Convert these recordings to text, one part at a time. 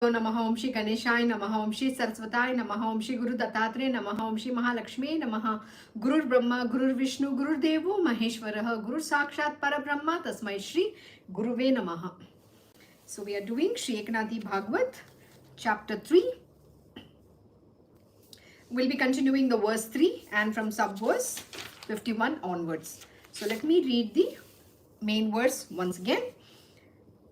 नमः ओम श्री गणेशाय नमः ओम श्री सरस्वताय नमः ओम श्री गुरु दत्तात्रेय नमः ओम श्री महालक्ष्मी नमः गुरुर्ब्रह्मा गुरुर्विष्णु गुरुर्देवो महेश्वरः गुरु साक्षात् परब्रह्म तस्मै श्री गुरुवे नमः. So we are doing Shri Eknathi Bhagavad chapter 3. We'll be continuing the verse 3 and from sub-verse 51 onwards. So let me read the main verse once again.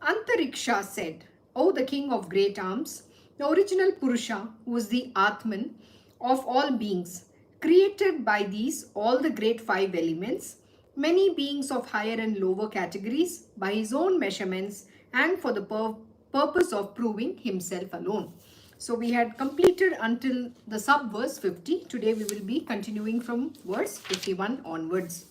Antariksha said, O the king of great arms, the original Purusha, who is the Atman of all beings, created by these all the great five elements, many beings of higher and lower categories by his own measurements and for the purpose of proving himself alone. So we had completed until the sub-verse 50. Today we will be continuing from verse 51 onwards.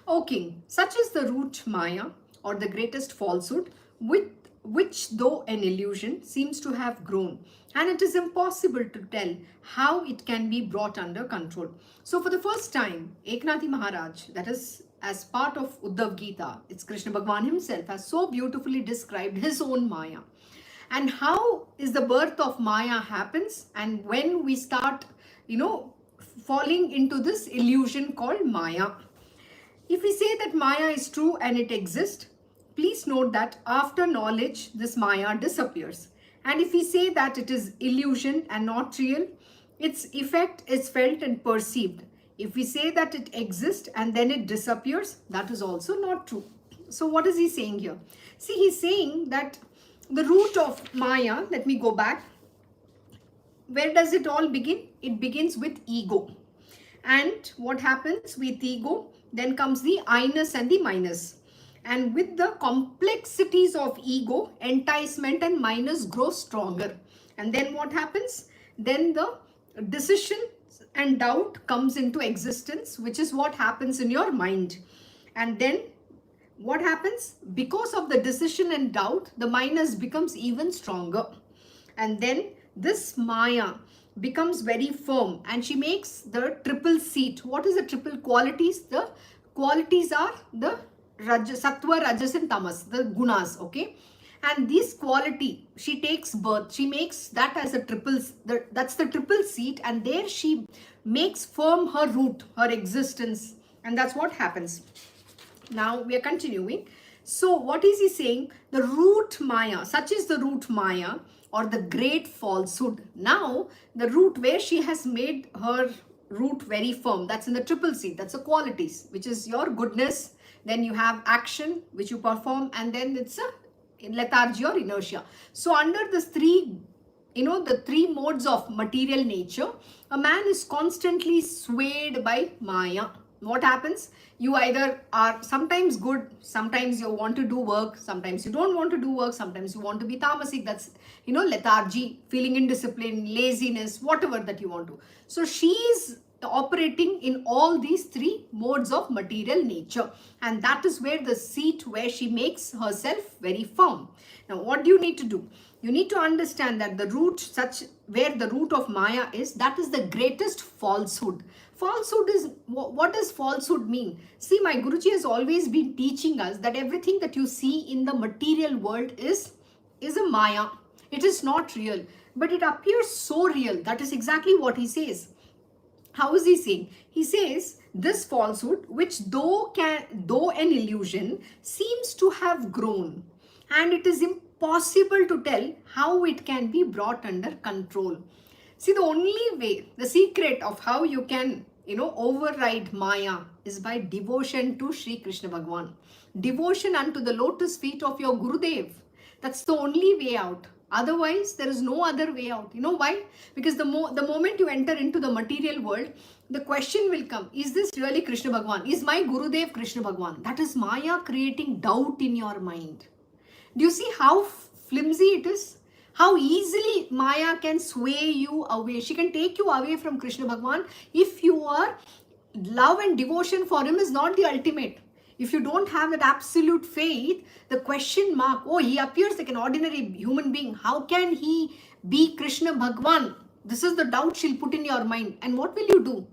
O king, such is the root Maya, or the greatest falsehood, with which though an illusion seems to have grown, and it is impossible to tell how it can be brought under control. So for the first time, Eknathi Maharaj, that is as part of Uddhav Gita, it's Krishna Bhagwan himself, has so beautifully described his own Maya. And how is the birth of Maya happens, and when we start, falling into this illusion called Maya. If we say that Maya is true and it exists, please note that after knowledge, this Maya disappears. And if we say that it is illusion and not real, its effect is felt and perceived. If we say that it exists and then it disappears, that is also not true. So what is he saying here? See, he's saying that the root of Maya, let me go back. Where does it all begin? It begins with ego. And what happens with ego? Then comes the I-ness and the minus. And with the complexities of ego, enticement and minus grow stronger. And then what happens? Then the decision and doubt comes into existence, which is what happens in your mind. And then what happens? Because of the decision and doubt, the minus becomes even stronger. And then this Maya becomes very firm and she makes the triple seat. What is the triple qualities? The qualities are the Sattva, Rajas and Tamas, the gunas, okay? And this quality, she takes birth, she makes that as a triple, that's the triple seat, and there she makes firm her root, her existence, and that's what happens. Now we are continuing. So what is he saying? The root Maya, such is the root Maya, or the great falsehood. Now the root where she has made her root very firm, that's in the triple seat, that's the qualities, which is your goodness, then you have action which you perform, and then it's a lethargy or inertia. So under this three, the three modes of material nature, a man is constantly swayed by Maya. What happens? You either are sometimes good, sometimes you want to do work, sometimes you don't want to do work, sometimes you want to be tamasic, that's lethargy, feeling indiscipline, laziness, whatever that you want to. So she is operating in all these three modes of material nature, and that is where the seat where she makes herself very firm. Now what do you need to do? You need to understand that the root, such where the root of Maya is, that is the greatest falsehood. Falsehood is, what does falsehood mean? See, my Guruji has always been teaching us that everything that you see in the material world is a Maya. It is not real, but it appears so real. That is exactly what he says. How is he saying? He says this falsehood, which though an illusion, seems to have grown, and it is impossible to tell how it can be brought under control. See, the only way, the secret of how you can, override Maya is by devotion to Sri Krishna Bhagwan. Devotion unto the lotus feet of your Gurudev. That's the only way out. Otherwise, there is no other way out. You know why? Because the moment you enter into the material world, the question will come, is this really Krishna Bhagwan? Is my Gurudev Krishna Bhagwan? That is Maya creating doubt in your mind. Do you see how flimsy it is? How easily Maya can sway you away. She can take you away from Krishna Bhagwan if your love and devotion for him is not the ultimate. If you don't have that absolute faith, the question mark, oh, he appears like an ordinary human being. How can he be Krishna Bhagwan? This is the doubt she'll put in your mind. And what will you do?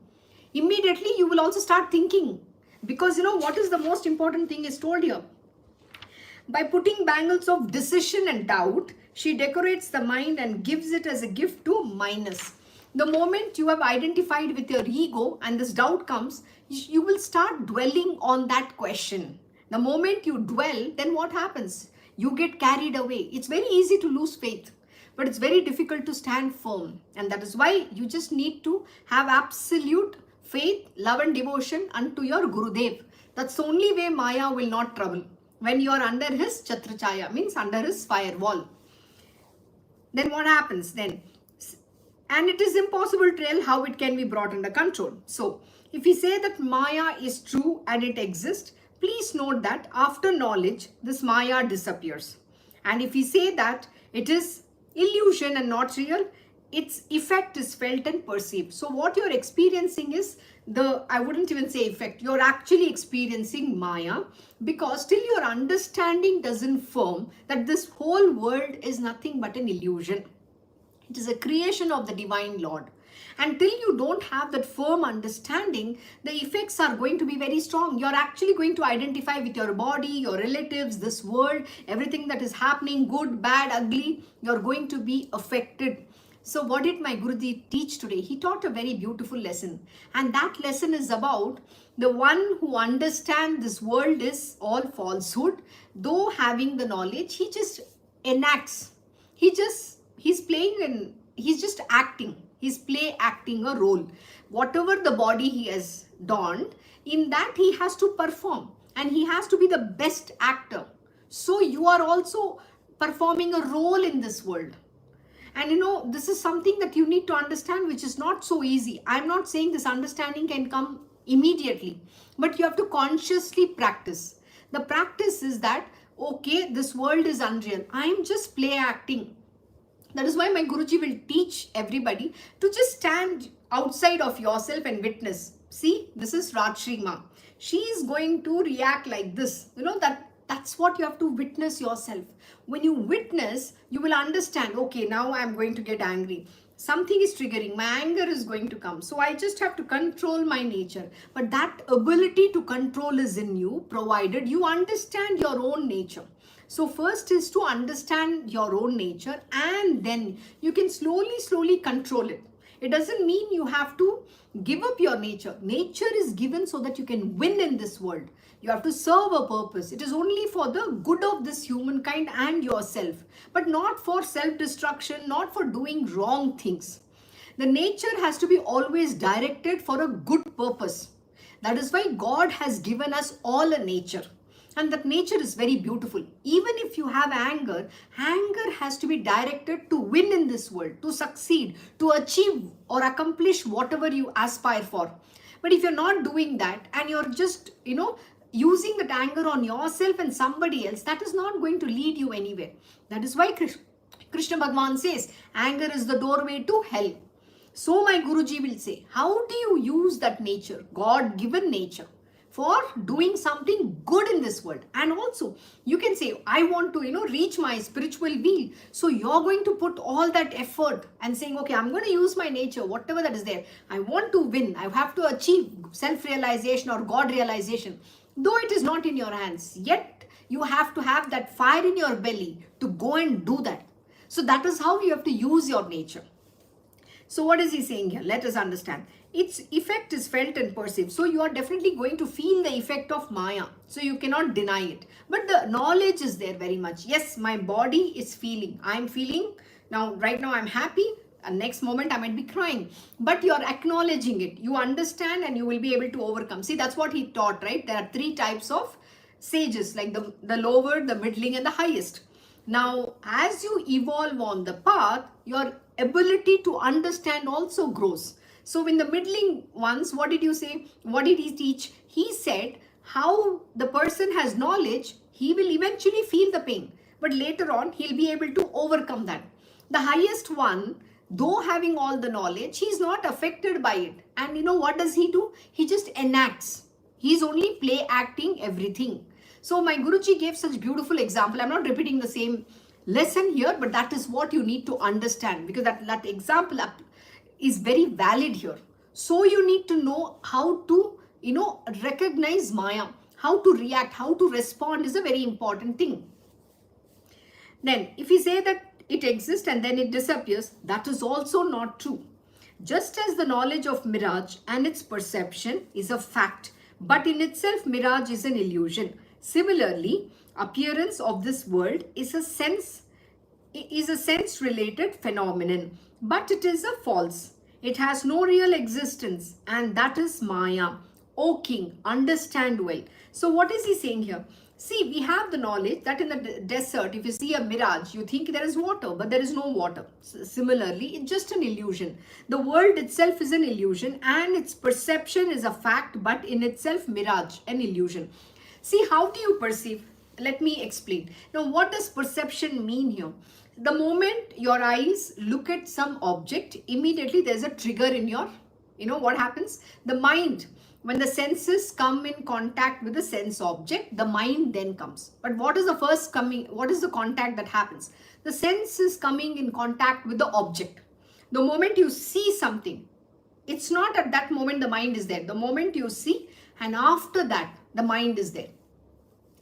Immediately, you will also start thinking. Because what is the most important thing is told here? By putting bangles of decision and doubt, She decorates the mind and gives it as a gift to minus. The moment you have identified with your ego and this doubt comes, you will start dwelling on that question. The moment you dwell, then what happens? You get carried away. It's very easy to lose faith, but it's very difficult to stand firm. And that is why you just need to have absolute faith, love and devotion unto your Gurudev. That's the only way Maya will not trouble. When you are under his Chatrachaya, means under his firewall. Then what happens then? And it is impossible to tell how it can be brought under control. So, if we say that Maya is true and it exists, please note that after knowledge, this Maya disappears. And if we say that it is illusion and not real, its effect is felt and perceived. So what you're experiencing is I wouldn't even say effect, you're actually experiencing Maya, because till your understanding doesn't firm that this whole world is nothing but an illusion. It is a creation of the Divine Lord. Until you don't have that firm understanding, the effects are going to be very strong. You're actually going to identify with your body, your relatives, this world, everything that is happening, good, bad, ugly, you're going to be affected. So what did my Guruji teach today? He taught a very beautiful lesson. And that lesson is about the one who understands this world is all falsehood. Though having the knowledge, he just enacts. He's playing and he's just acting. He's acting a role. Whatever the body he has donned, in that he has to perform. And he has to be the best actor. So you are also performing a role in this world. And this is something that you need to understand, which is not so easy. I'm not saying this understanding can come immediately, but you have to consciously practice. The practice is that, okay, this world is unreal. I'm just play acting. That is why my Guruji will teach everybody to just stand outside of yourself and witness. See, this is Rajshri Ma. She is going to react like this. That's what you have to witness yourself. When you witness, you will understand, okay, now I'm going to get angry. Something is triggering. My anger is going to come. So I just have to control my nature. But that ability to control is in you, provided you understand your own nature. So first is to understand your own nature, and then you can slowly control it. It doesn't mean you have to give up your nature. Nature is given so that you can win in this world. You have to serve a purpose. It is only for the good of this humankind and yourself, but not for self-destruction, not for doing wrong things. The nature has to be always directed for a good purpose. That is why God has given us all a nature. And that nature is very beautiful. Even if you have anger, anger has to be directed to win in this world, to succeed, to achieve or accomplish whatever you aspire for. But if you're not doing that and you're just, using that anger on yourself and somebody else, that is not going to lead you anywhere. That is why Krishna Bhagavan says, anger is the doorway to hell. So my Guruji will say, how do you use that nature, God-given nature, for doing something good in this world? And also you can say, I want to reach my spiritual wheel. So you're going to put all that effort and saying, okay, I'm going to use my nature, whatever that is there. I want to win. I have to achieve self-realization or God realization. Though it is not in your hands, yet you have to have that fire in your belly to go and do that. So that is how you have to use your nature. So what is he saying here? Let us understand. Its effect is felt and perceived. So you are definitely going to feel the effect of Maya. So you cannot deny it. But the knowledge is there very much. Yes, my body is feeling. I'm feeling. Now, right now I'm happy. And next moment I might be crying. But you're acknowledging it. You understand and you will be able to overcome. See, that's what he taught, right? There are 3 types of sages, like the lower, the middling and the highest. Now, as you evolve on the path, your ability to understand also grows. So in the middling ones, what did you say? What did he teach? He said how the person has knowledge, he will eventually feel the pain. But later on, he'll be able to overcome that. The highest one, though having all the knowledge, he's not affected by it. And what does he do? He just enacts. He's only play acting everything. So my Guruji gave such beautiful example. I'm not repeating the same lesson here, but that is what you need to understand, because that example is very valid here. So you need to know how to, recognize Maya, how to react, how to respond is a very important thing. Then if we say that it exists and then it disappears. That is also not true. Just as the knowledge of mirage and its perception is a fact, but in itself mirage is an illusion. Similarly, appearance of this world is a sense related phenomenon, but it is a false. It has no real existence, and that is Maya. O king, understand well. So what is he saying here? See, we have the knowledge that in the desert, if you see a mirage, you think there is water, but there is no water. Similarly, it's just an illusion. The world itself is an illusion and its perception is a fact, but in itself, mirage, an illusion. See, how do you perceive? Let me explain. Now, what does perception mean here? The moment your eyes look at some object, immediately there's a trigger in your, what happens? The mind, when the senses come in contact with the sense object, the mind then comes. But what is the contact that happens? The sense is coming in contact with the object. The moment you see something, it's not at that moment the mind is there. The moment you see, and after that, the mind is there.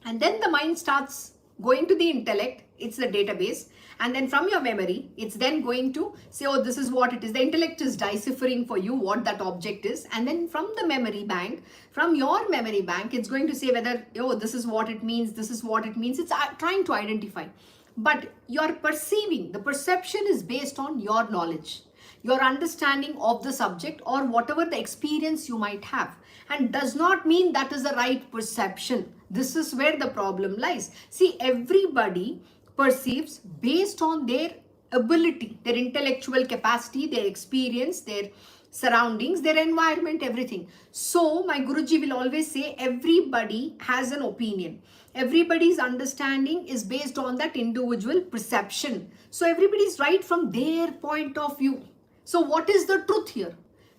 And then the mind starts going to the intellect, it's the database, and then from your memory, it's then going to say, oh, this is what it is. The intellect is deciphering for you what that object is. And then from your memory bank, it's going to say whether, oh, this is what it means, this is what it means. It's trying to identify. But your perceiving, the perception is based on your knowledge, your understanding of the subject or whatever the experience you might have, and does not mean that is the right perception. This is where the problem lies. See, everybody perceives based on their ability, their intellectual capacity, their experience, their surroundings, their environment, everything. So my Guruji will always say everybody has an opinion. Everybody's understanding is based on that individual perception. So everybody is right from their point of view. So what is the truth here?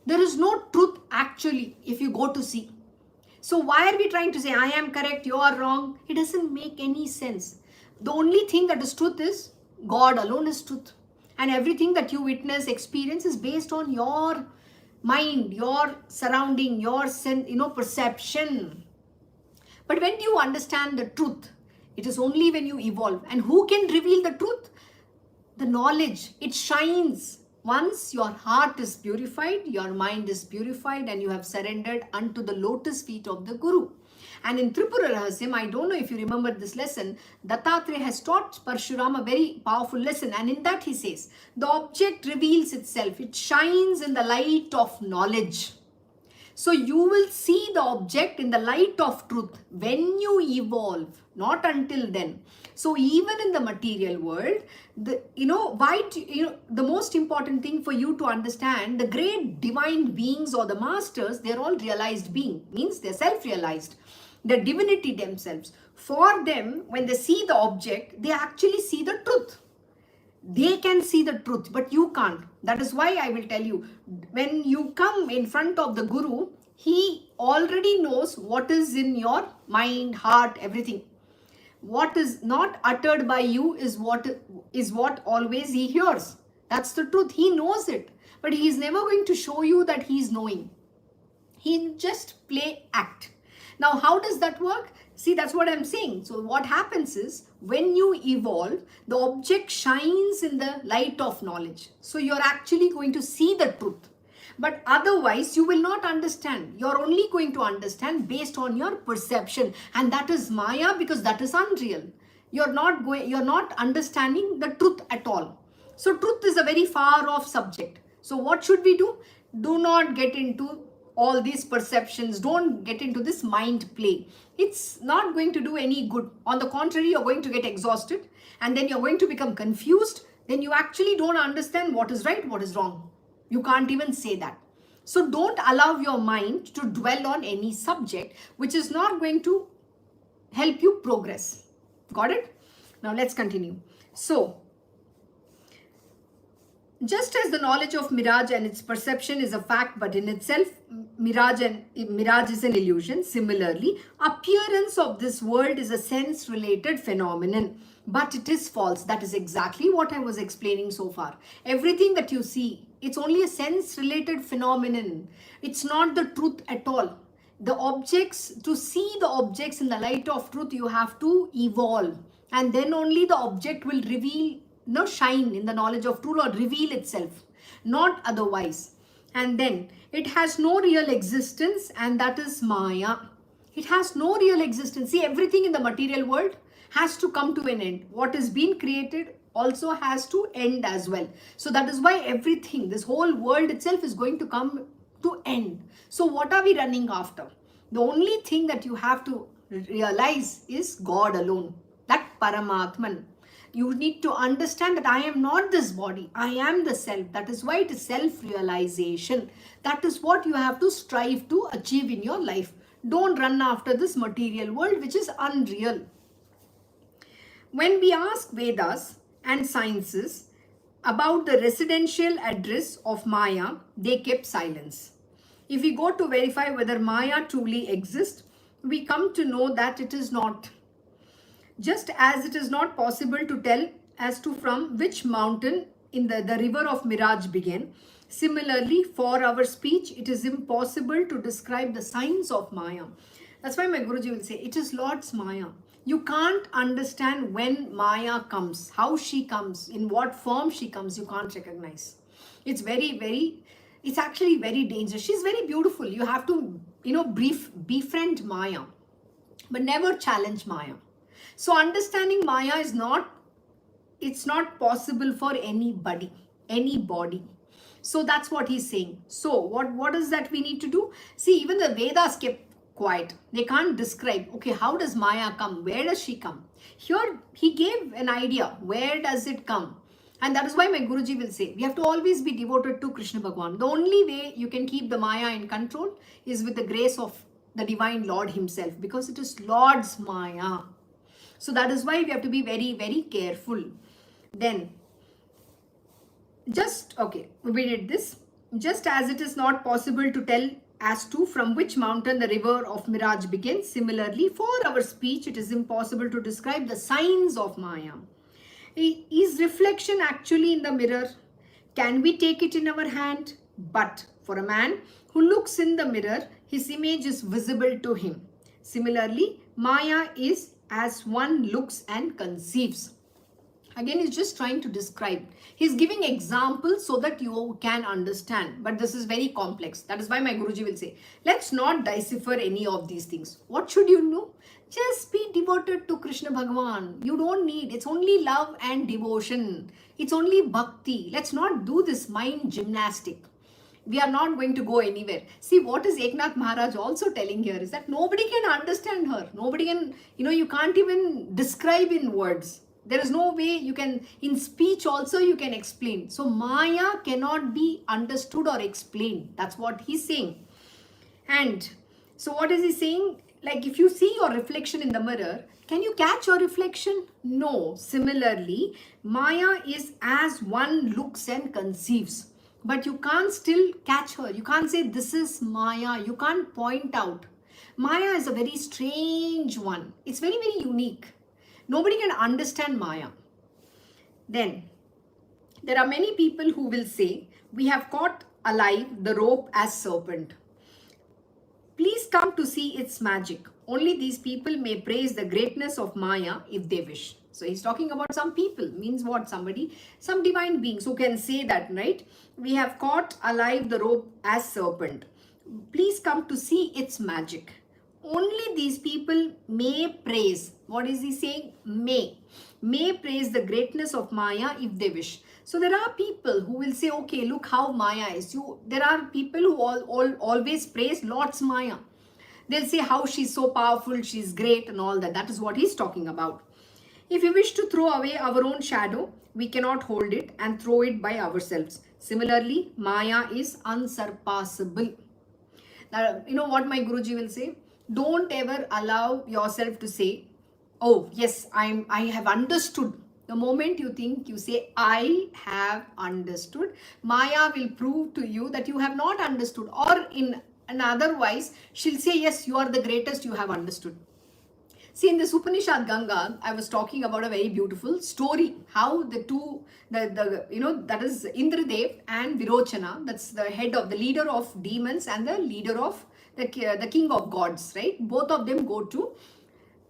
There is no truth actually if you go to see. So why are we trying to say I am correct, you are wrong? It doesn't make any sense. The only thing that is truth is God alone is truth. And everything that you witness, experience is based on your mind, your surrounding, your perception. But when you understand the truth, it is only when you evolve. And who can reveal the truth? The knowledge. It shines. Once your heart is purified, your mind is purified, and you have surrendered unto the lotus feet of the Guru. And in Tripura Rahasyam, I don't know if you remember this lesson, Dattatreya has taught Parshuram a very powerful lesson. And in that he says, the object reveals itself. It shines in the light of knowledge. So you will see the object in the light of truth when you evolve, not until then. So even in the material world, the most important thing for you to understand, the great divine beings or the masters, they're all realized being, means they're self-realized. The divinity themselves. For them, when they see the object, they actually see the truth. They can see the truth, but you can't. That is why I will tell you, when you come in front of the Guru, he already knows what is in your mind, heart, everything. What is not uttered by you is what always he hears. That's the truth. He knows it, but he is never going to show you that he is knowing. He just play act. Now, how does that work? See, that's what I'm saying. So what happens is, when you evolve, the object shines in the light of knowledge. So you're actually going to see the truth. But otherwise, you will not understand. You're only going to understand based on your perception. And that is Maya, because that is unreal. You're not understanding the truth at all. So truth is a very far off subject. So what should we do? Do not get into all these perceptions. Don't get into this mind play. It's not going to do any good. On the contrary, you're going to get exhausted, and then you're going to become confused. Then you actually don't understand what is right, what is wrong. You can't even say that. So don't allow your mind to dwell on any subject which is not going to help you progress. Got it? Now let's continue. So, just as the knowledge of mirage and its perception is a fact, but in itself, mirage is an illusion. Similarly, appearance of this world is a sense-related phenomenon, but it is false. That is exactly what I was explaining so far. Everything that you see, it's only a sense-related phenomenon. It's not the truth at all. The objects, to see the objects in the light of truth, you have to evolve, and then only the object will reveal no shine in the knowledge of true Lord, reveal itself, not otherwise. And then it has no real existence, and that is Maya. It has no real existence. See, everything in the material world has to come to an end. What is being created also has to end as well. So that is why everything, this whole world itself is going to come to end. So what are we running after? The only thing that you have to realize is God alone, that Paramatman. You need to understand that I am not this body, I am the self. That is why it is self-realization. That is what you have to strive to achieve in your life. Don't run after this material world which is unreal. When we ask Vedas and sciences about the residential address of Maya, they kept silence. If we go to verify whether Maya truly exists, we come to know that it is not. Just as it is not possible to tell as to from which mountain in the river of mirage began, similarly, for our speech, it is impossible to describe the signs of Maya. That's why my Guruji will say, it is Lord's Maya. You can't understand when Maya comes, how she comes, in what form she comes, you can't recognize. It's it's actually very dangerous. She's very beautiful. You have to, befriend Maya, but never challenge Maya. So understanding Maya is it's not possible for anybody. So that's what he's saying. So what is that we need to do? See, even the Vedas kept quiet. They can't describe, okay, how does Maya come? Where does she come? Here, he gave an idea. Where does it come? And that is why my Guruji will say, we have to always be devoted to Krishna Bhagwan. The only way you can keep the Maya in control is with the grace of the Divine Lord himself, because it is Lord's Maya. So that is why we have to be very, very careful. Then, we did this. Just as it is not possible to tell as to from which mountain the river of mirage begins, similarly, for our speech, it is impossible to describe the signs of Maya. Is reflection actually in the mirror? Can we take it in our hand? But for a man who looks in the mirror, his image is visible to him. Similarly, Maya is as one looks and conceives. Again, he's just trying to describe. He's giving examples so that you can understand. But this is very complex. That is why my Guruji will say, let's not decipher any of these things. What should you know? Just be devoted to Krishna Bhagwan. You don't need, it's only love and devotion. It's only bhakti. Let's not do this mind gymnastic. We are not going to go anywhere. See, what is Eknath Maharaj also telling here is that nobody can understand her. Nobody can, you can't even describe in words. There is no way you can, in speech also you can explain. So Maya cannot be understood or explained. That's what he's saying. And so what is he saying? Like if you see your reflection in the mirror, can you catch your reflection? No. Similarly, Maya is as one looks and conceives. But you can't still catch her. You can't say this is Maya. You can't point out. Maya is a very strange one. It's very, very unique. Nobody can understand Maya. Then, there are many people who will say, we have caught alive the rope as serpent. Please come to see its magic. Only these people may praise the greatness of Maya if they wish. So he's talking about some people. Means what? Some divine beings who can say that, right? We have caught alive the rope as serpent. Please come to see its magic. Only these people may praise. What is he saying? May praise the greatness of Maya if they wish. So there are people who will say, okay, look how Maya is. There are people who always praise Lord's Maya. They'll say how she's so powerful, she's great and all that. That is what he's talking about. If we wish to throw away our own shadow, we cannot hold it and throw it by ourselves. Similarly, Maya is unsurpassable. Now, you know what my Guruji will say? Don't ever allow yourself to say, oh, yes, I have understood. The moment you say, I have understood, Maya will prove to you that you have not understood. Or in otherwise, she'll say, yes, you are the greatest, you have understood. See, in this Upanishad Ganga, I was talking about a very beautiful story. How the two, that is Indradev and Virochana, that's the leader of demons and the leader of the king of gods, right? Both of them go to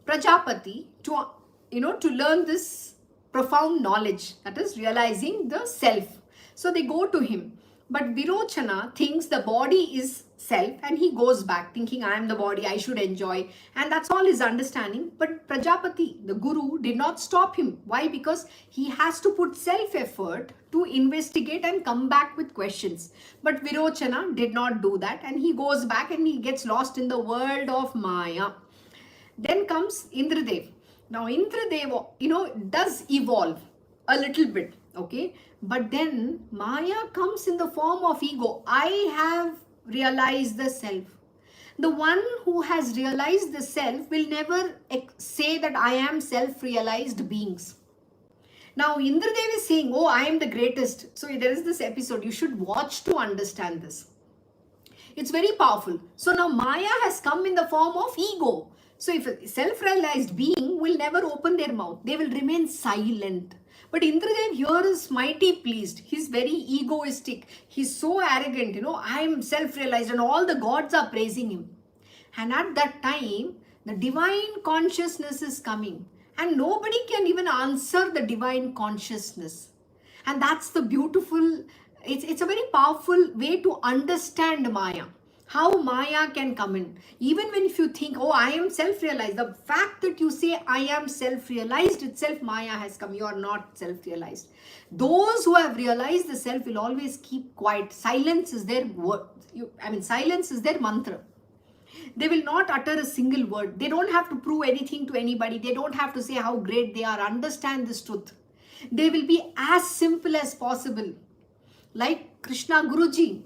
Prajapati to learn this profound knowledge, that is realizing the self. So they go to him. But Virochana thinks the body is self and he goes back thinking, I am the body, I should enjoy. And that's all his understanding. But Prajapati, the guru, did not stop him. Why? Because he has to put self-effort to investigate and come back with questions. But Virochana did not do that, and he goes back and he gets lost in the world of Maya. Then comes Indradev. Now Indradev, does evolve a little bit, okay? But then Maya comes in the form of ego. I have realized the self. The one who has realized the self will never say that I am self-realized beings. Now Indradev is saying, oh, I am the greatest. So there is this episode, you should watch to understand this. It's very powerful. So now Maya has come in the form of ego. So if a self-realized being will never open their mouth, they will remain silent. But Indradev here is mighty pleased. He's very egoistic. He's so arrogant, I am self-realized, and all the gods are praising him. And at that time, the divine consciousness is coming. And nobody can even answer the divine consciousness. And that's the beautiful, it's a very powerful way to understand Maya. How Maya can come in. Even when if you think, oh, I am self-realized, the fact that you say I am self-realized itself, Maya has come. You are not self-realized. Those who have realized the self will always keep quiet. Silence is their word. Silence is their mantra. They will not utter a single word. They don't have to prove anything to anybody. They don't have to say how great they are. Understand this truth. They will be as simple as possible. Like Krishna Guruji.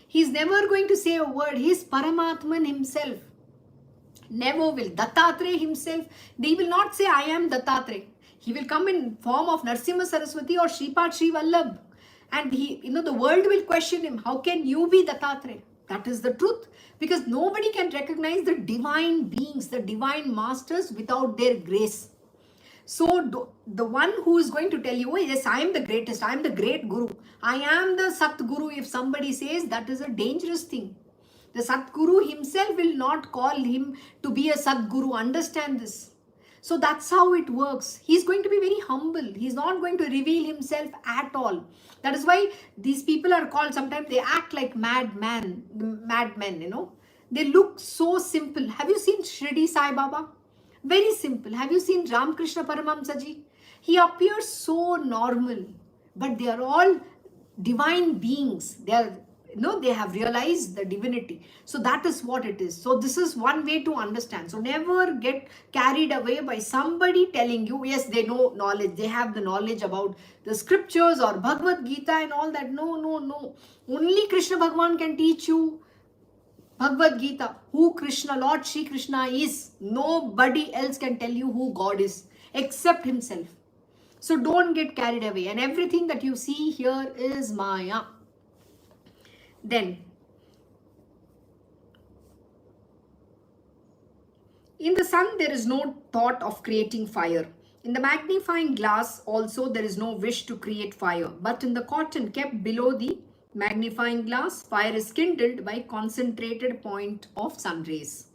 He's never going to say a word. He's Paramatman himself. Never will. Dattatreya himself, they will not say, I am Dattatreya. He will come in form of Narsimha Saraswati or Shripad Sri Vallabh. And the world will question him. How can you be Dattatreya? That is the truth. Because nobody can recognize the divine beings, the divine masters without their grace. So the one who is going to tell you, oh, yes, I am the greatest, I am the great guru, I am the Satguru, if somebody says, that is a dangerous thing. The Satguru himself will not call him to be a Satguru. Understand this. So that's how it works. He's going to be very humble. He's not going to reveal himself at all. That is why these people are called, sometimes they act like madmen, They look so simple. Have you seen Shirdi Sai Baba? Very simple. Have you seen Ramakrishna Paramahamsa Ji? He appears so normal, but they are all divine beings. They have realized the divinity. So that is what it is. So this is one way to understand. So never get carried away by somebody telling you, yes, they know knowledge. They have the knowledge about the scriptures or Bhagavad Gita and all that. No. Only Krishna Bhagwan can teach you Bhagavad Gita, who Krishna, Lord Shri Krishna is. Nobody else can tell you who God is except himself. So don't get carried away. And everything that you see here is Maya. Then, in the sun, there is no thought of creating fire. In the magnifying glass also, there is no wish to create fire. But in the cotton kept below the magnifying glass, fire is kindled by concentrated point of sun rays.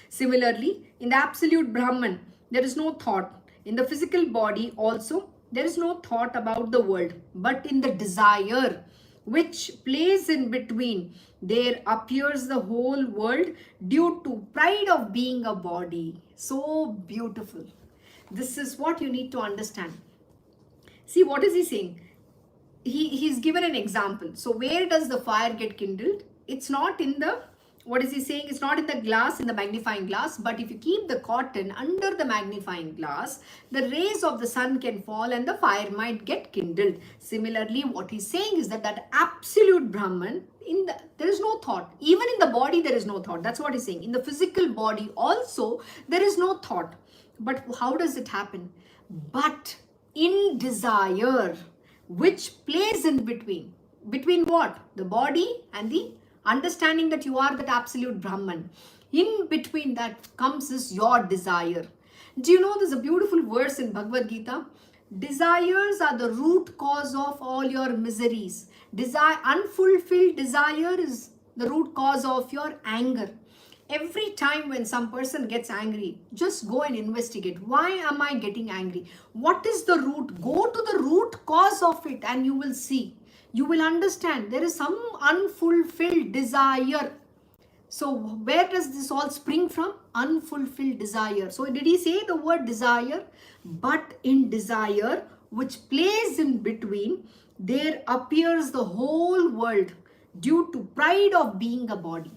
Similarly, in the absolute Brahman, there is no thought. In the physical body also, there is no thought about the world. But in the desire, which plays in between, there appears the whole world due to pride of being a body. So beautiful. This is what you need to understand. See, what is he saying? He's given an example. So where does the fire get kindled? It's not in the, what is he saying? It's not in the glass, in the magnifying glass, but if you keep the cotton under the magnifying glass, the rays of the sun can fall and the fire might get kindled. Similarly, what he's saying is that absolute Brahman, there is no thought. Even in the body, there is no thought. That's what he's saying. In the physical body also, there is no thought. But how does it happen? But in desire, which plays in between. Between what? The body and the understanding that you are that absolute Brahman. In between that comes is your desire. Do you know there's a beautiful verse in Bhagavad Gita? Desires are the root cause of all your miseries. Unfulfilled desire is the root cause of your anger. Every time when some person gets angry, just go and investigate. Why am I getting angry? What is the root? Go to the root cause of it and you will see. You will understand there is some unfulfilled desire. So where does this all spring from? Unfulfilled desire. So did he say the word desire? But in desire, which plays in between, there appears the whole world due to pride of being a body.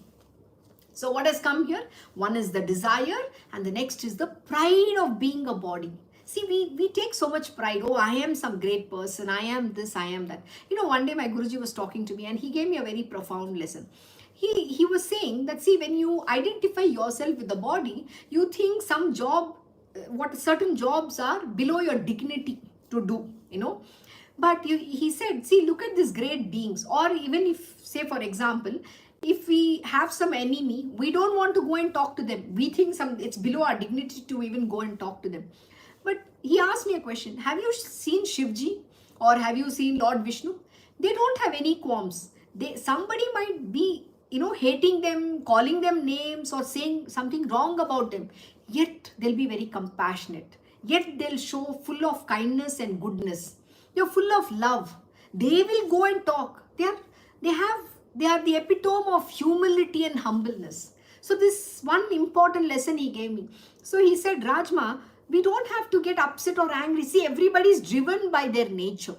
So what has come here? One is the desire and the next is the pride of being a body. See, we take so much pride. Oh, I am some great person. I am this, I am that. One day my Guruji was talking to me and he gave me a very profound lesson. He was saying that, see, when you identify yourself with the body, you think some job, what certain jobs are below your dignity to do, But he said, see, look at these great beings. Or even if, say, for example, if we have some enemy, we don't want to go and talk to them. We think it's below our dignity to even go and talk to them. But he asked me a question. Have you seen Shivji or have you seen Lord Vishnu? They don't have any qualms. Somebody might be, hating them, calling them names or saying something wrong about them. Yet they'll be very compassionate. Yet they'll show full of kindness and goodness. They're full of love. They will go and talk. They are the epitome of humility and humbleness. So this one important lesson he gave me. So he said, Rajma, we don't have to get upset or angry. See, everybody is driven by their nature.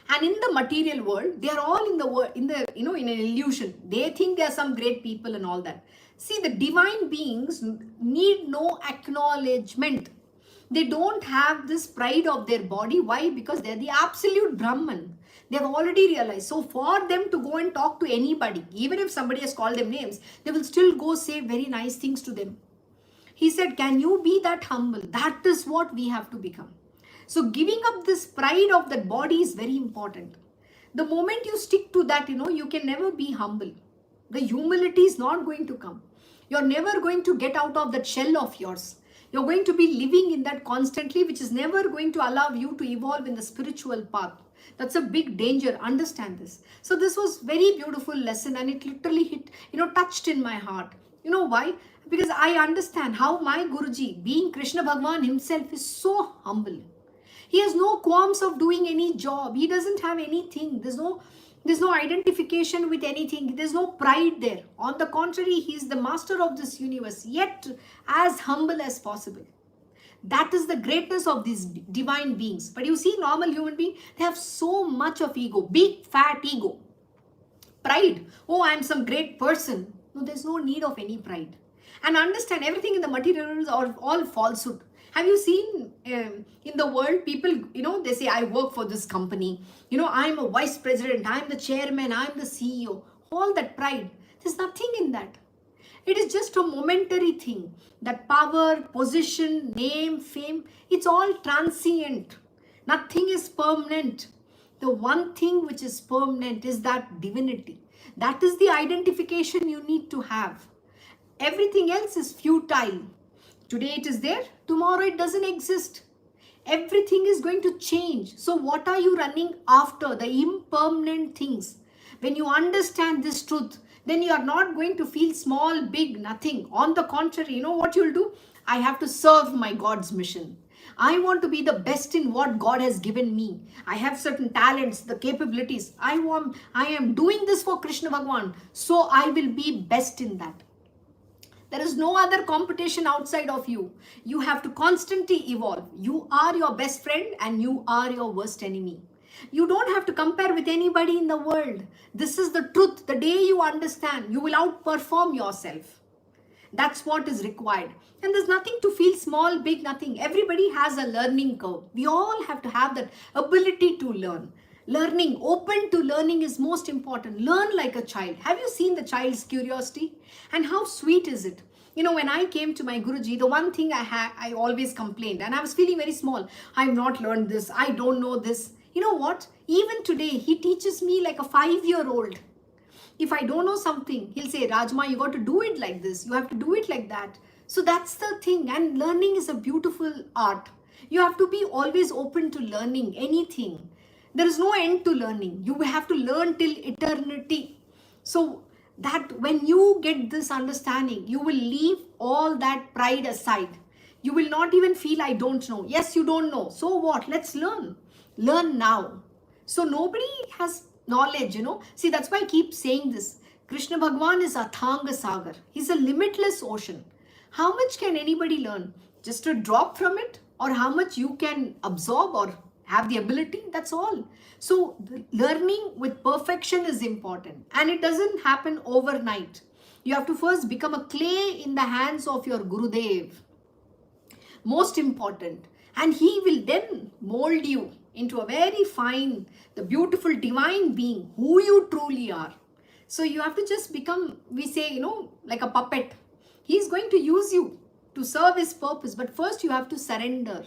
And in the material world, they are all in an illusion. They think they are some great people and all that. See, the divine beings need no acknowledgement. They don't have this pride of their body. Why? Because they're the absolute Brahman. They have already realized. So for them to go and talk to anybody, even if somebody has called them names, they will still go say very nice things to them. He said, can you be that humble? That is what we have to become. So giving up this pride of that body is very important. The moment you stick to that, you can never be humble. The humility is not going to come. You're never going to get out of that shell of yours. You're going to be living in that constantly, which is never going to allow you to evolve in the spiritual path. That's a big danger. Understand this. So this was very beautiful lesson and it literally hit, touched in my heart. You know why? Because I understand how my Guruji, being Krishna Bhagwan himself, is so humble. He has no qualms of doing any job. He doesn't have anything. There's no identification with anything. There's no pride there. On the contrary, he's the master of this universe, yet as humble as possible. That is the greatness of these divine beings. But you see, normal human beings, they have so much of ego, big fat ego. Pride. Oh, I'm some great person. No, there's no need of any pride. And understand, everything in the materials are all falsehood. Have you seen in the world, people, they say, I work for this company. I'm a vice president. I'm the chairman. I'm the CEO. All that pride. There's nothing in that. It is just a momentary thing. That power, position, name, fame, it's all transient. Nothing is permanent. The one thing which is permanent is that divinity. That is the identification you need to have. Everything else is futile. Today it is there, tomorrow it doesn't exist. Everything is going to change. So what are you running after? The impermanent things. When you understand this truth, then you are not going to feel small, big, nothing. On the contrary, you know what you'll do? I have to serve my God's mission. I want to be the best in what God has given me. I have certain talents, the capabilities. I am doing this for Krishna Bhagwan. So I will be best in that. There is no other competition outside of you. You have to constantly evolve. You are your best friend and you are your worst enemy. You don't have to compare with anybody in the world. This is the truth. The day you understand, you will outperform yourself. That's what is required. And there's nothing to feel small, big, nothing. Everybody has a learning curve. We all have to have that ability to learn. Learning, open to learning is most important. Learn like a child. Have you seen the child's curiosity? And how sweet is it? When I came to my Guruji, the one thing I always complained, and I was feeling very small. I have not learned this. I don't know this. You know what? Even today, he teaches me like a 5-year-old. If I don't know something, he'll say, Rajma, you got to do it like this. You have to do it like that. So that's the thing. And learning is a beautiful art. You have to be always open to learning anything. There is no end to learning. You have to learn till eternity. So That when you get this understanding, you will leave all that pride aside. You will not even feel, I don't know. Yes, you don't know. So what? Let's learn. Learn now. So nobody has knowledge, See, that's why I keep saying this. Krishna Bhagwan is Athanga Sagar. He's a limitless ocean. How much can anybody learn? Just a drop from it? Or how much you can absorb or have the ability? That's all. So learning with perfection is important. And it doesn't happen overnight. You have to first become a clay in the hands of your Gurudev. Most important. And he will then mold you into a very fine, the beautiful divine being who you truly are. So you have to just become, we say, like a puppet. He's going to use you to serve his purpose. But first you have to surrender.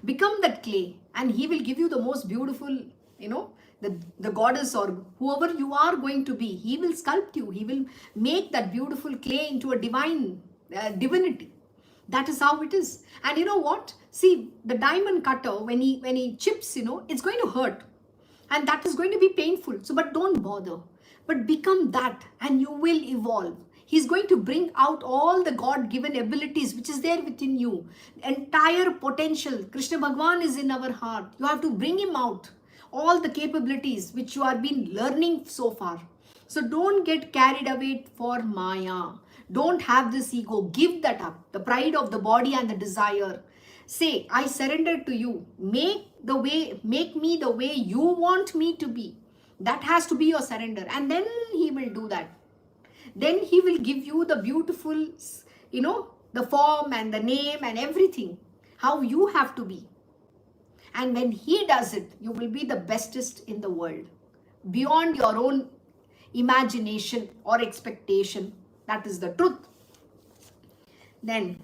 Become that clay. And he will give you the most beautiful, the goddess or whoever you are going to be. He will sculpt you. He will make that beautiful clay into a divine divinity. That is how it is. And you know what? See, the diamond cutter, when he chips, it's going to hurt. And that is going to be painful. So, but don't bother. But become that and you will evolve. He's going to bring out all the God-given abilities which is there within you. Entire potential. Krishna Bhagwan is in our heart. You have to bring him out. All the capabilities which you have been learning so far. So don't get carried away for Maya. Don't have this ego. Give that up. The pride of the body and the desire. Say, I surrender to you. Make me the way you want me to be. That has to be your surrender. And then he will do that. Then he will give you the beautiful, the form and the name and everything. How you have to be. And when he does it, you will be the bestest in the world. Beyond your own imagination or expectation. That is the truth. Then,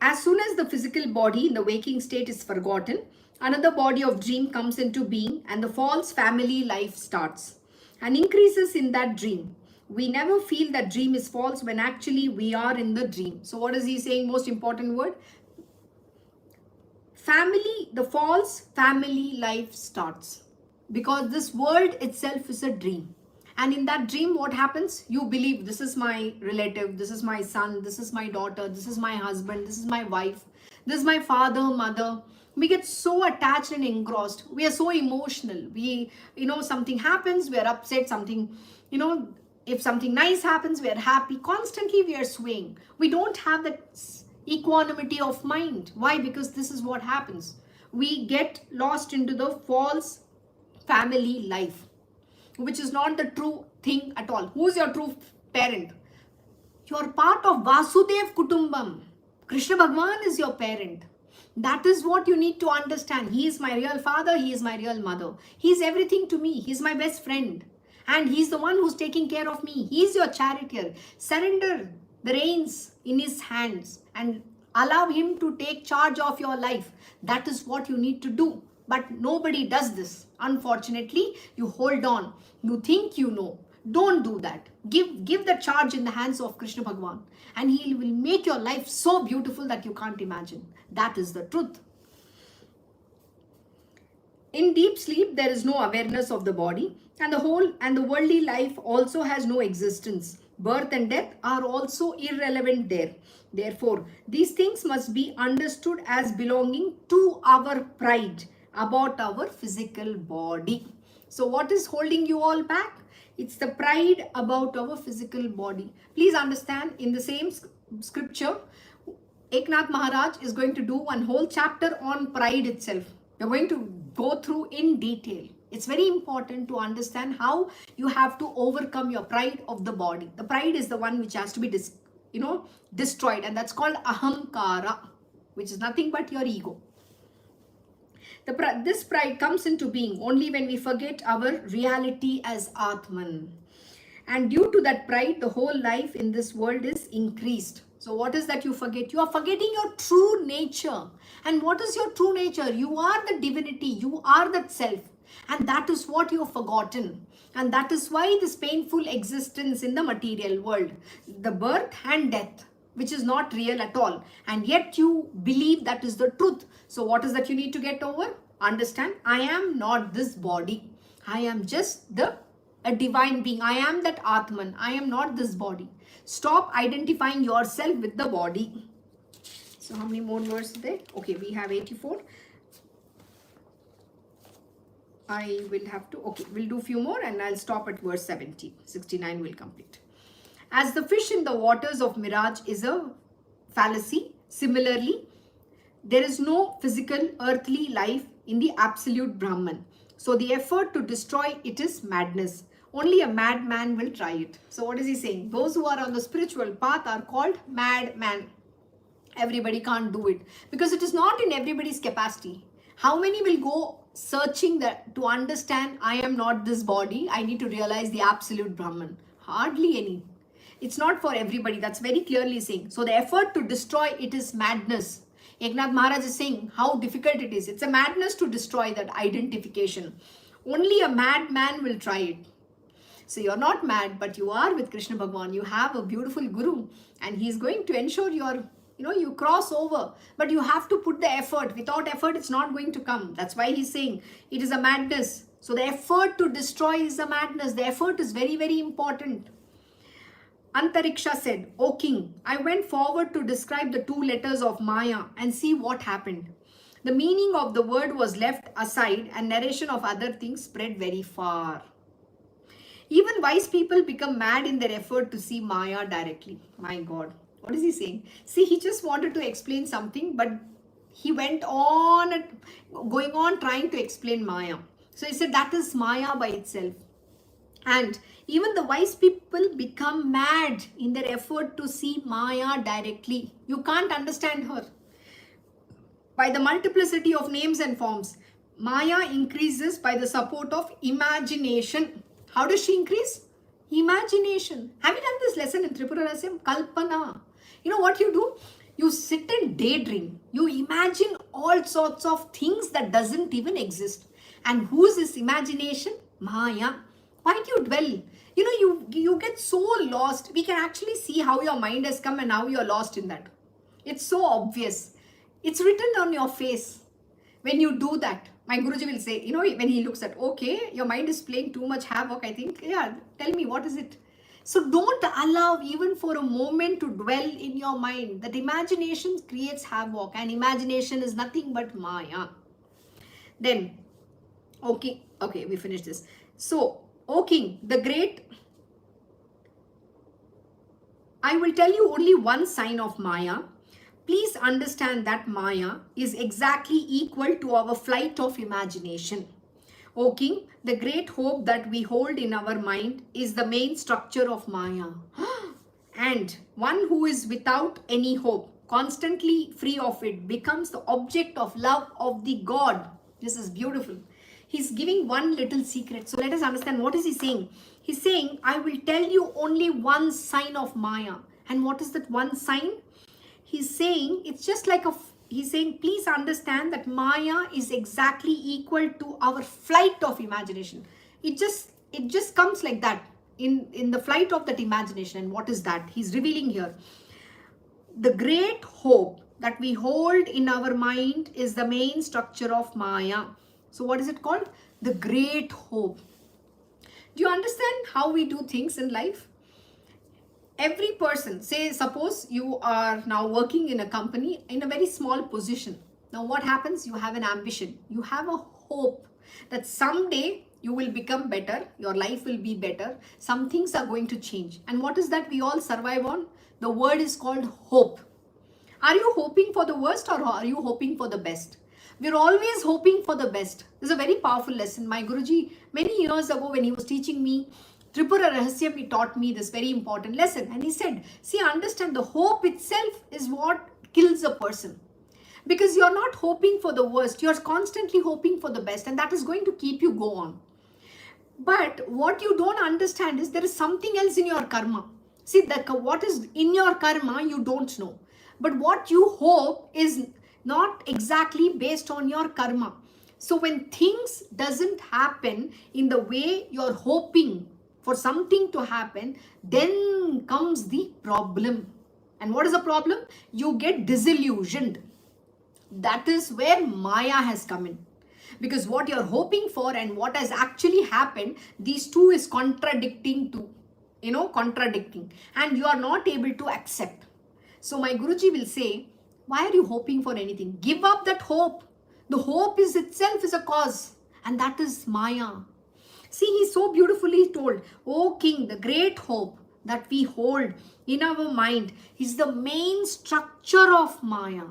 as soon as the physical body in the waking state is forgotten, another body of dream comes into being and the false family life starts and increases in that dream. We never feel that dream is false when actually we are in the dream. So what is he saying? Most important word. Family, the false family life starts because this world itself is a dream. And in that dream, what happens? You believe this is my relative, this is my son, this is my daughter, this is my husband, this is my wife, this is my father, mother. We get so attached and engrossed. We are so emotional. We, something happens, we are upset, something, if something nice happens, we are happy. Constantly we are swaying. We don't have that equanimity of mind. Why? Because this is what happens. We get lost into the false family life, which is not the true thing at all. Who's your true parent? You're part of Vasudev Kutumbam. Krishna Bhagwan is your parent. That is what you need to understand. He is my real father. He is my real mother. He is everything to me. He's my best friend. And he's the one who's taking care of me. He's your charioteer. Surrender the reins in his hands and allow him to take charge of your life. That is what you need to do. But nobody does this. Unfortunately, you hold on. You think you know. Don't do that. Give the charge in the hands of Krishna Bhagwan. And he will make your life so beautiful that you can't imagine. That is the truth. In deep sleep, there is no awareness of the body. And the worldly life also has no existence. Birth and death are also irrelevant there. Therefore, these things must be understood as belonging to our pride about our physical body. So what is holding you all back? It's the pride about our physical body. Please understand, in the same scripture, Eknath Maharaj is going to do one whole chapter on pride itself. We're going to go through in detail. It's very important to understand how you have to overcome your pride of the body. The pride is the one which has to be destroyed, and that's called ahamkara, which is nothing but your ego. This pride comes into being only when we forget our reality as Atman. And due to that pride, the whole life in this world is increased. So what is that you forget? You are forgetting your true nature. And what is your true nature? You are the divinity. You are that self. And that is what you have forgotten. And that is why this painful existence in the material world, the birth and death, which is not real at all. And yet you believe that is the truth. So what is that you need to get over? Understand, I am not this body. I am just the a divine being. I am that Atman. I am not this body. Stop identifying yourself with the body. So how many more verses there? Okay, we have 84. I will have to, okay, we'll do a few more and I'll stop at verse 70. 69 will complete. As the fish in the waters of mirage is a fallacy, similarly, there is no physical earthly life in the absolute Brahman. So the effort to destroy it is madness. Only a madman will try it. So what is he saying? Those who are on the spiritual path are called madman. Everybody can't do it because it is not in everybody's capacity. How many will go searching that to understand I am not this body, I need to realize the absolute Brahman? Hardly any. It's not for everybody. That's very clearly saying. So the effort to destroy it is madness. Eknath Maharaj is saying how difficult it is. It's a madness to destroy that identification. Only a madman will try it. So you're not mad, but you are with Krishna Bhagwan. You have a beautiful guru and he's going to ensure you cross over. But you have to put the effort. Without effort, it's not going to come. That's why he's saying it is a madness. So the effort to destroy is a madness. The effort is very, very important. Antariksha said, O king, I went forward to describe the 2 letters of Maya and see what happened. The meaning of the word was left aside and narration of other things spread very far. Even wise people become mad in their effort to see Maya directly. My God, what is he saying? See, he just wanted to explain something, but he went on, going on trying to explain Maya. So he said that is Maya by itself. And even the wise people become mad in their effort to see Maya directly. You can't understand her. By the multiplicity of names and forms, Maya increases by the support of imagination. How does she increase? Imagination. Have you done this lesson in Tripura Rahasyam? Kalpana. You know what you do? You sit and daydream. You imagine all sorts of things that doesn't even exist. And whose is imagination? Maya. Why do you dwell? You get so lost. We can actually see how your mind has come and how you're lost in that. It's so obvious. It's written on your face. When you do that, my Guruji will say, when he looks at, okay, your mind is playing too much havoc, I think. Yeah, tell me, what is it? So don't allow even for a moment to dwell in your mind. That imagination creates havoc and imagination is nothing but Maya. Then, okay, we finished this. So, O king, the great, I will tell you only one sign of Maya. Please understand that Maya is exactly equal to our flight of imagination. O king, the great hope that we hold in our mind is the main structure of Maya. And one who is without any hope, constantly free of it, becomes the object of love of the God. This is beautiful. He's giving one little secret. So let us understand what is he saying. He's saying, I will tell you only one sign of Maya. And what is that one sign? He's saying, it's just like he's saying, please understand that Maya is exactly equal to our flight of imagination. It just comes like that in the flight of that imagination. And what is that? He's revealing here. The great hope that we hold in our mind is the main structure of Maya. So what is it called? The great hope. Do you understand how we do things in life? Every person, say suppose you are now working in a company in a very small position. Now what happens? You have an ambition. You have a hope that someday you will become better. Your life will be better. Some things are going to change. And what is that we all survive on? The word is called hope. Are you hoping for the worst or are you hoping for the best? We're always hoping for the best. This is a very powerful lesson. My Guruji, many years ago when he was teaching me Tripura Rahasyam, he taught me this very important lesson. And he said, see, understand the hope itself is what kills a person. Because you're not hoping for the worst. You're constantly hoping for the best. And that is going to keep you go on. But what you don't understand is there is something else in your karma. See, what is in your karma, you don't know. But what you hope is not exactly based on your karma. So when things doesn't happen in the way you're hoping for something to happen, then comes the problem. And what is the problem? You get disillusioned. That is where Maya has come in. Because what you're hoping for and what has actually happened, these two is contradicting to, contradicting, and you are not able to accept. So my Guruji will say, why are you hoping for anything? Give up that hope. The hope is itself is a cause, and that is Maya. See, he so beautifully told, O King, the great hope that we hold in our mind is the main structure of Maya.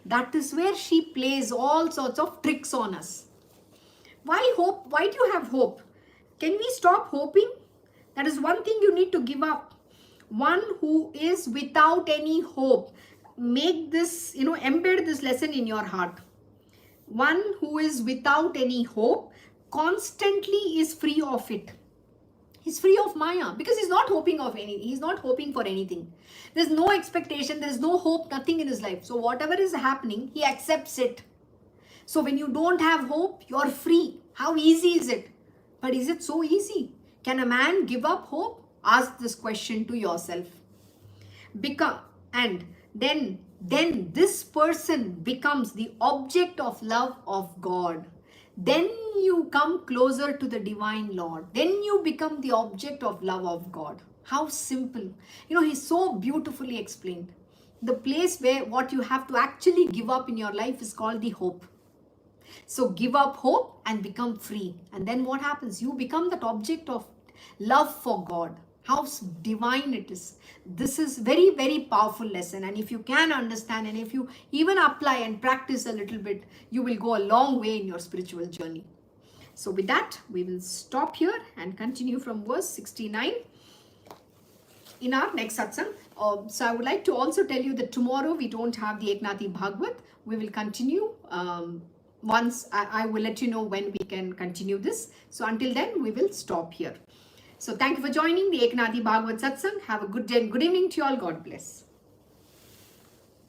That is where she plays all sorts of tricks on us. Why hope? Why do you have hope? Can we stop hoping? That is one thing you need to give up. One who is without any hope. Make this, embed this lesson in your heart. One who is without any hope constantly is free of it. He's free of Maya because he's not hoping of any. He's not hoping for anything. There's no expectation. There's no hope. Nothing in his life. So whatever is happening, he accepts it. So when you don't have hope, you're free. How easy is it? But is it so easy? Can a man give up hope? Ask this question to yourself. And then this person becomes the object of love of God. Then you come closer to the divine Lord. Then you become the object of love of God. How simple. He's so beautifully explained. The place where what you have to actually give up in your life is called the hope. So give up hope and become free. And then what happens? You become that object of love for God. How divine it is. This is very, very powerful lesson. And if you can understand and if you even apply and practice a little bit, you will go a long way in your spiritual journey. So with that, we will stop here and continue from verse 69 in our next satsang. So I would like to also tell you that tomorrow we don't have the Eknathi Bhagavad. We will continue once I will let you know when we can continue this. So until then, we will stop here. So thank you for joining the Eknathi Bhagavad Satsang. Have a good day and good evening to you all. God bless.